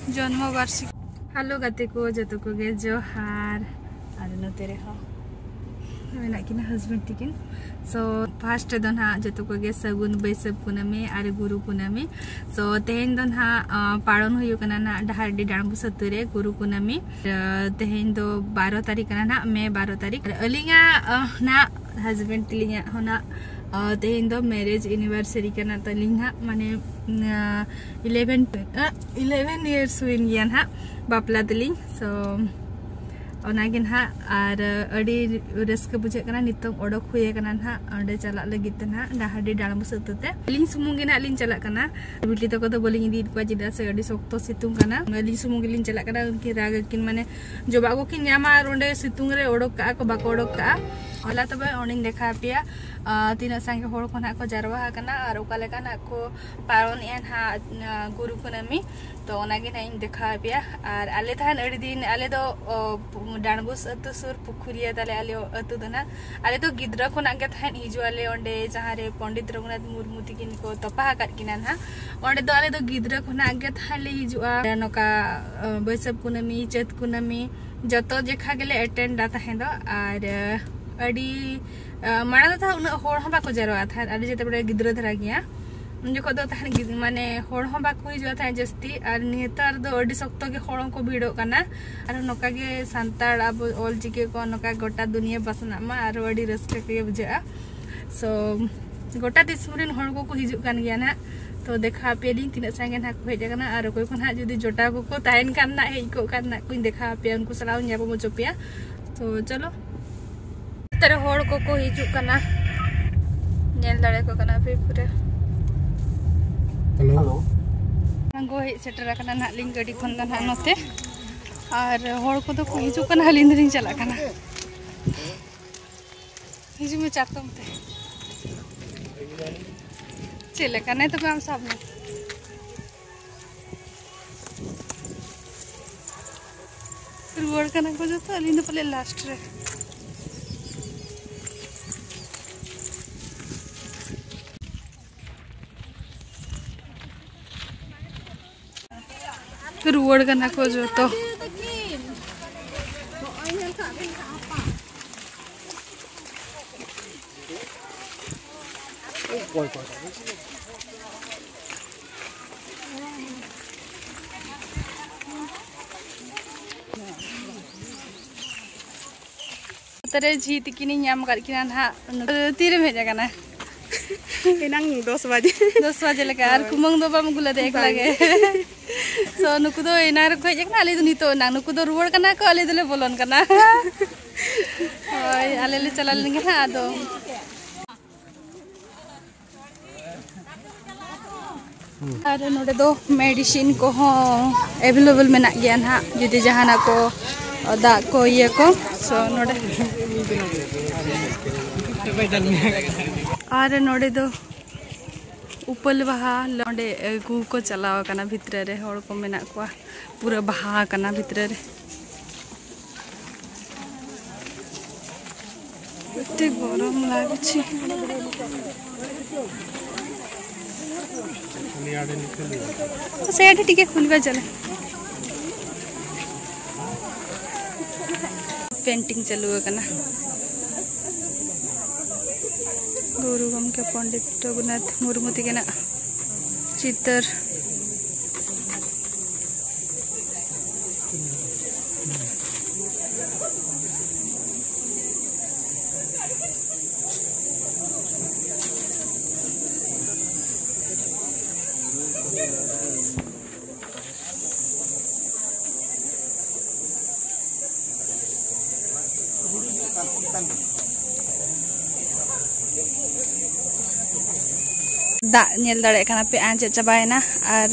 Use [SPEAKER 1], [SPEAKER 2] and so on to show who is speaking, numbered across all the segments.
[SPEAKER 1] जन्म वार्षिक हेलो गाते को जतो को गे जोहार और नते रे मेना किना हस्बैंड तिकिन सो फर्स्ट दो ना जतो को गे सगुन बैसाख कुनामी और गुरु कुनामी सो तेहेन दो ना पालन हुयो कना ना डहारडी डांबू सतुरे गुरु कुनामी तेहेन दो 12 तारीख कना ना मे 12 तारीख अलिंगा ना हस्बैंड तिलिंगा होना तेहेन दो मैरिज एनिवर्सरी कना तलिंगा माने 11 years हुइन गियान हा बापला तलिंग सो ओनागिन हा और अड़ी रस्क बुझे कना नितों ओडोक हुए कना हा ओडे चला लगित ना डाहाडी डांबू सतुते लिंग सुमुंगे ना लिंग चला कना बिटली तको तो बोलिंग दी को जिदा से अड़ी सोक्तो सितुंग कना लिंग सुमुंगे लिंग चला कना उनकी राग किन माने जोबा को किन न्यामा रोंडे सितुंग रे ओडोक का को बाको ओडोक का होला तबे ओनिंग देखा पिया तीना संगे होड़ को ना को जारवा कना और ओका लेका ना को पारोन एन हा गुरु कुनामी तो ओनागे ना इन देखा पिया और आले थान अड़ी दिन आले दो डांबूस अतु सुर पुखुरिया ताले आले अतु दना आले तो गिद्रा को नागे थान हिजुआले ओंडे जहां रे पंडित रघुनाथ मुर्मू तिकिन को तपा काट किना ना ओंडे दो आले तो गिद्रा को नागे थान ले हिजुआ नोका बैसाख कुनामी चैत कुनामी जतो जेखा गेले अटेंड दाता है दो और अड़ी माना था उन होड़ हम बाको जरवा था अड़ी जते बड़े गिद्रा धरा गया जो दो तहन माने होड़ हम बाको हिजुआ था जस्ती और नेतार दो अड़ी सख्तो के होड़ों को भीड़ो कना और नोका के सांताड़ अब ऑल चिके को नोका गोटा दुनिया बसना मा और अड़ी रस्का के बुझा सो गोटा दिसमुरिन होड़ को हिजु कान गया ना तो देखा पेलिंग तीना संगे ना को हेज कना और कोई को ना जदी जोटा को ताइन कान ना हेज को कान ना को देखा पे उनको सलाव न्यापो मचो पिया तो चलो तरह होड़ को हिजु कना नेल दाड़े को कना पे पूरा हेलो गो हे सेटर कना ना लिंग गडी खन ना नते और होड़ को तो हिजु कना हलिन रिंग चला कना हिजु में चातम ते चले कना तो काम सब में रुआड़ कना को जो तो हलिन पले लास्ट रे रुआड़ कना को जो तो तेरे जी तिकिनी न्याम कर किना ना तीरे भेजा कना एनांग 10 बजे लगा और कुमंग दो बाम गुला देख लगे सो नुकु दो एनार को हेज कना आले दो नितो ना नुकु दो रुआड़ कना को आले दोले बोलन कना ओय आले ले चला लेंगे ना आदो और नोडे दो मेडिसिन को हो अवेलेबल मेना गया ना जुदी जहाना को दा को ये को सो नोडे और नोडे दो उपल बहा लोंडे गु को चलाव कना भितरे रे होड़ को मेना को पूरा बहा कना भितरे रे एते गरम लागे छी सेठ टिके खुलबा चले पेंटिंग चालू कना गुरु गम के पंडित रघुनाथ मुर्मू तिके ना चित्र दा नेल दाड़े कना पे आंचे चाबायना और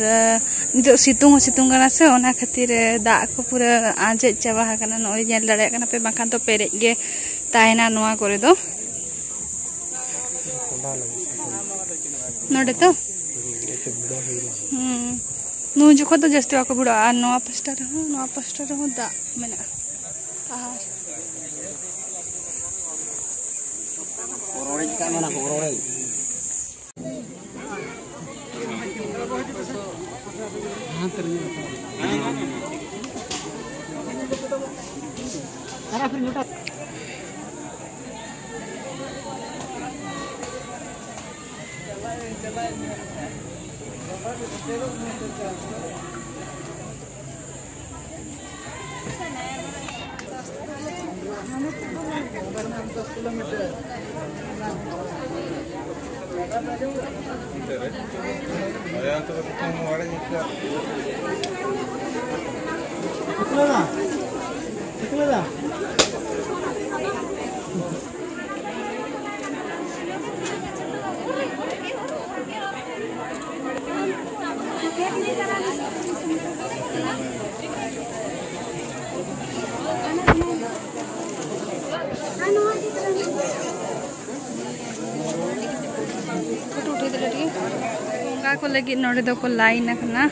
[SPEAKER 1] नितो सितुंग कना से ओना खातिर दा को पूरा आंचे चाबा कना नोय नेल दाड़े कना पे बाखान तो पेरेज गे तायना नोआ करे दो नोडे तो नु जखो तो जस्ती वाको बुड़ा आ नोआ पास्टा रहो दा मेना ओरोरे का मना ओरोरे को लगी नोड़े दो को लाइन करना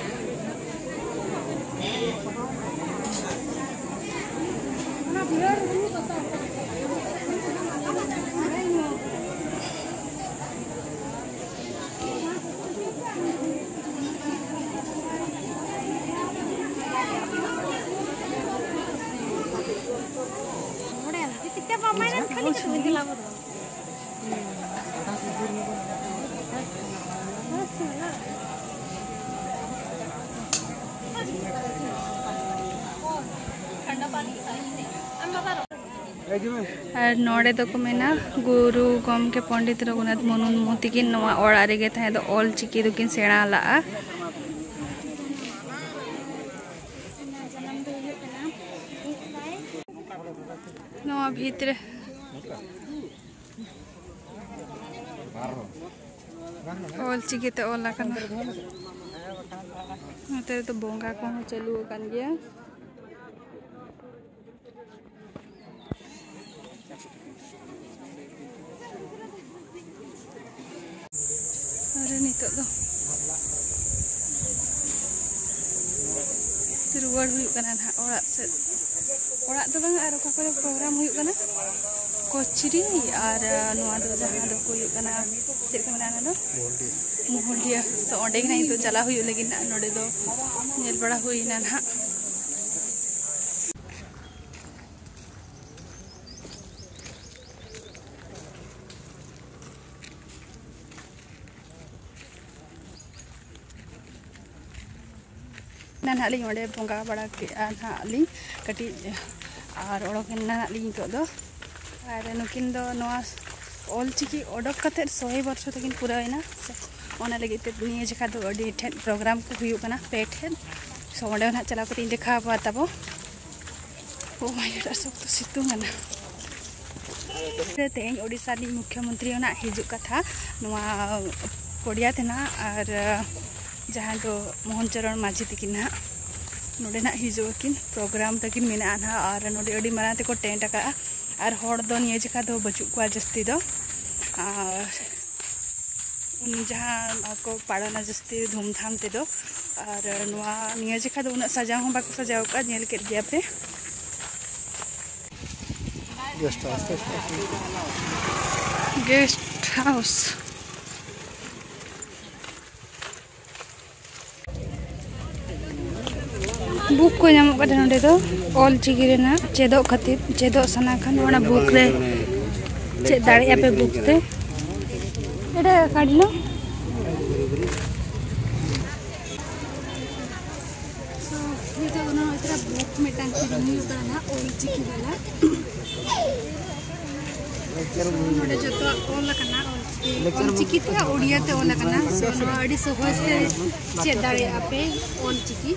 [SPEAKER 1] और नोड़े दो को मेना गुरु गम के पंडित रघुनाथ मुर्मू तकिन नवा ओड़ा रेगे थाहे दो ऑल चिकी दो किन सेड़ा लाआ नवा भीतर ऑल चिकी ते ओला कना नते तो बोंगा को चालू कान गया रुआड़ हुआ ना ओड़ा से ओड़ा तो बंग और का प्रोग्राम हुआ कोचरी और जहाँ दो को चेक मना दो मोहलिया सो ओंडे ना तो चला हुई लगी ना नोडे दो नेल बड़ा हुई ना ना नाली ओडे बंगा बड़ा नाली कटी और ओडोकना नाली तो दो और नुकिन दो नवा ऑल चिकी ओडोक कते 100 वर्ष तकिन पूरायना ओना लगी ते निये जखा दो अडी ठेन प्रोग्राम को हुयु कना पे ठेन सो ओडे ना चला कती देखा पाताबो ओ माय गॉड सब तो सितुंगना तेज ओडिशा री मुख्यमंत्री ना हिजु कथा नवा कोडिया तेना और जहाँ दो मोहन चरण माझी तकिन ना नोडे ना हिजुकिन प्रोग्राम तकिन मेना ना और नोडे अडी मारा ते को टेंट का और हर दो निये जका दो बचु को जस्ती दो और उन जहाँ को पाड़ना जस्ती धूमधाम ते दो और नवा निये जका दो उना सजाव हम बाको सजाव का नेल के गया पे गेस्ट हाउस बुक को नाम का नोडे दो ऑल चिकी रेना चेदो खातिर चेदो सना खान वाना बुक रे चे दाड़े पे बुक ते एटा काढलो सो ये तो ना इतना बुक में टांग के रिन्यू करना ऑल चिकी वाला नोडे जतो ऑल करना ऑल चिकी ते ओडिया ते ऑल करना सो नो अडी सहज ते चे दाड़े पे ऑल चिकी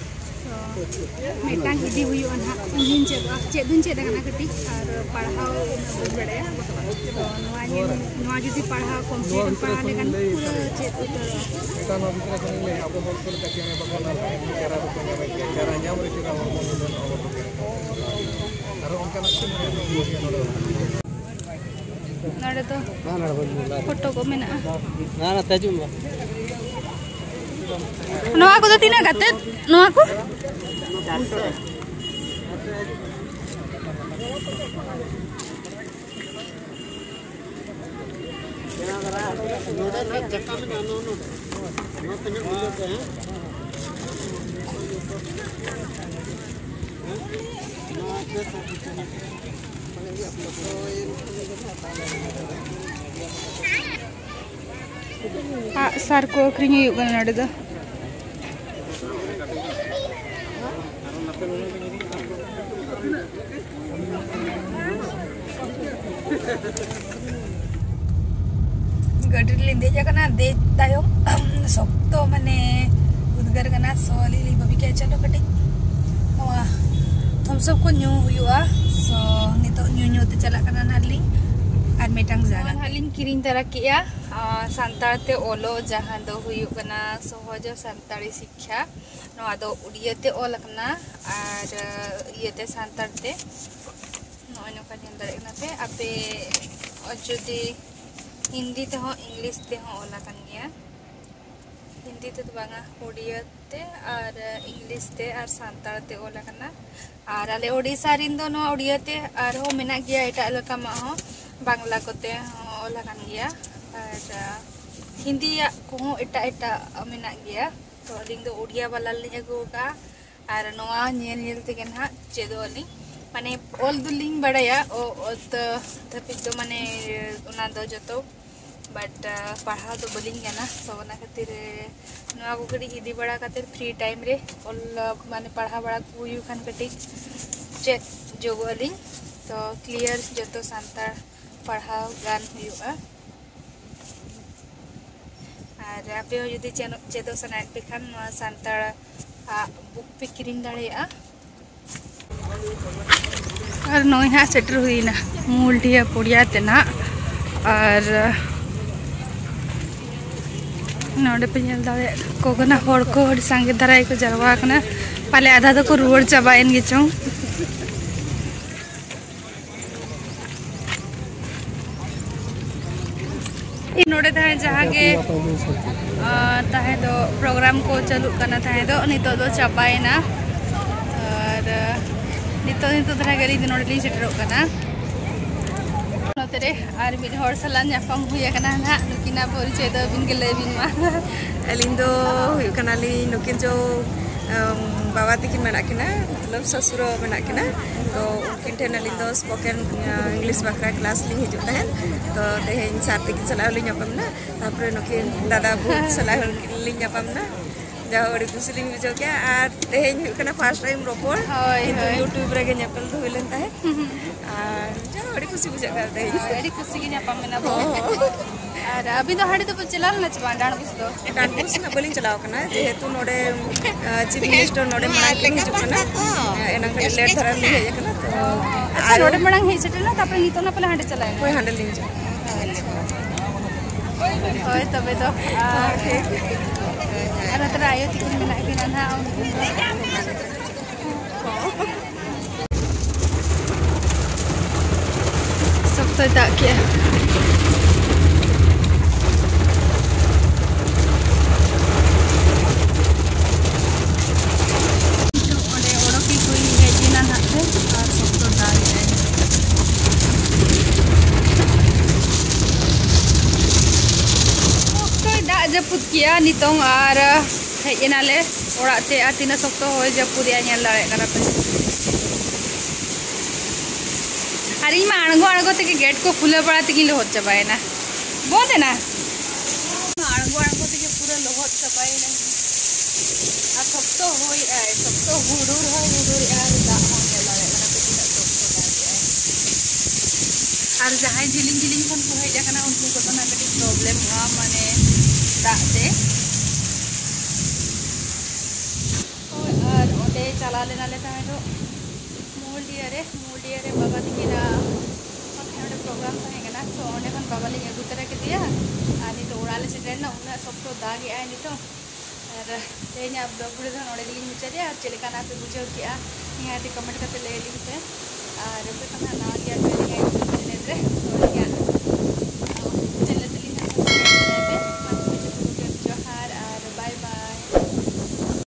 [SPEAKER 1] मेटांग इदी हुई ना उन्हीं चेदुन चेदना कटी और पढ़ाओ बड़े जुदी पढ़ा कम्प्लीट पढ़ा लेकिन पूरा चेद नड़े तो फोटो को मेना ना तजुम नवा को तो तीना गाते नवा को सार को अखरीन नोड़े दो गड्डी दे जाकना दे तायम सोक्तो माने उद्गार कना सोली ली बबी के चलो कटी नवा हम सब को न्यू हुआ सो नितो न्यू ते चला कना नाली आर मेटांग जागा हालिन किरिन तरा किया सांतार ते ओलो जहां दो हुयु कना सहज सांतारी शिक्षा नवा दो उड़िया ते ओल कना आर इयते सांतार ते नवा नका निंदरे कना पे आपे अजुदी हिंदी ते हो इंग्लिश ते हो ओला कन गया हिंदी ते बांगा उड़िया ते और इंग्लिश ते और सांतार ते ओला कना और आले ओडिसा रिन दो नो उड़िया ते और हो मेना गया एटा लका मा हो बांग्ला कोते ओला कन गया और हिंदी को हो एटा एटा मेना गया तो लिंग दो उड़िया वाला लिंग अगुका और नोआ नेल नेल ते केना चेदो अली माने ओल दुलिंग बड़ाया ओ धपिक दो माने उना दो जतो बट पढ़ा तो बलिंग ना सोना खातिर नवा को कड़ी इदी बड़ा खातिर फ्री टाइम रे ओल माने पढ़ा बड़ा कुयु खान कटी चेक जोगोली तो क्लियर जतो सांतार पढ़ाव गान हुआ और आपे जुदी चेदो सनाय पे खान सांतार बुक पे किरिंग दाड़ेया और नोई हा सेटर हुईना मूलटिया पुड़िया तेना और नोडे पे नेल दाड़े कोगना होड़ को हड़ी सांगे धराई को जरवा कना पाले आधा तो को रुवड़ चाबाइन गेचों नोडे ताहे जहाँ के ताहे दो प्रोग्राम को चलू करना ताहे दो नितो दो चाबाइना और नितो नितो तरह गली दिन नोडे ली सेटरो कना नोतरे आर मिड होड़ सला ᱧᱟᱯᱟᱢ हुई कना ना नुकिना परिचय दो बिन के लेबिन मा
[SPEAKER 2] अलिंग दो हुई कना ली नुकिन जो बाबा तकिन मेना किना मतलब ससुरो मेना किना तो उनकिन ठेन अलिंग दो स्पोकन इंग्लिश बकरा क्लास ली हिजुक तहन तो तेहेन सार तकिन सला ली ᱧᱟᱯᱟᱢ ना तापरे नुकिन दादा बहुत सला ली ᱧᱟᱯᱟᱢ ना जाओ अड़ी खुशी बुझो क्या और तेहेन हुई कना फर्स्ट टाइम रोपोर यूट्यूब रे गे ᱧᱟᱯᱟᱢ दो हुइलन ताहे और जाओ अड़ी खुशी बुझो कर तेहेन
[SPEAKER 1] अड़ी खुशी के ᱧᱟᱯᱟᱢ मेना दो और अभी तो हाड़ी तो चला ना चबा डाण बुस
[SPEAKER 2] ना बलिंग चलाव कना जेहेतु नोडे चीफ मिनिस्टर नोडे मणाई लिंग हिजुक कना एना के लेट धरा ली हेय कना तो
[SPEAKER 1] अच्छा नोडे मणांग हे सेटल ना तापर नितो ना पले हांडे चलाय
[SPEAKER 2] कोई हांडे लिंग
[SPEAKER 1] ओए तबे तो ठीक अरे तरा आयो तिकिन मेना किना ना सब तो दा के जपुत किया नितों और हेनाले ओड़ा ते तीना सप्तो हो जपुत या नेल दाड़े करा पे अरे मा अणगो अणगो ते गेट को खुले पड़ा तकिन लोहत चबायना बहुत है ना अणगो अणगो ते पूरा लोहत चबायना आ सप्तो होय सप्तो हुडुर होय हुडुर यार दा हो नेल दाड़े करा पे तीना सप्तो दागे और जहां झिलिंग झिलिंग कोन को हेजा कना उनको को ना कटी प्रॉब्लम हुआ माने दाते और ओटे चला लेना लेता है तो मूल दिया रे बाबा दिकिना ओटे प्रोग्राम तहेगना तो ओने खन बाबा ले अगु तरह के दिया आनी तो उड़ाले से ट्रेन ना उना सब तो दागे आय नि तो और तेने अब डॉक्टर धन ओडे लिंग मुचरिया चलेका ना पे बुझो किया निहाती कमेंट करते ले लिंग पे और पे कना ना दिया पे लिंग रे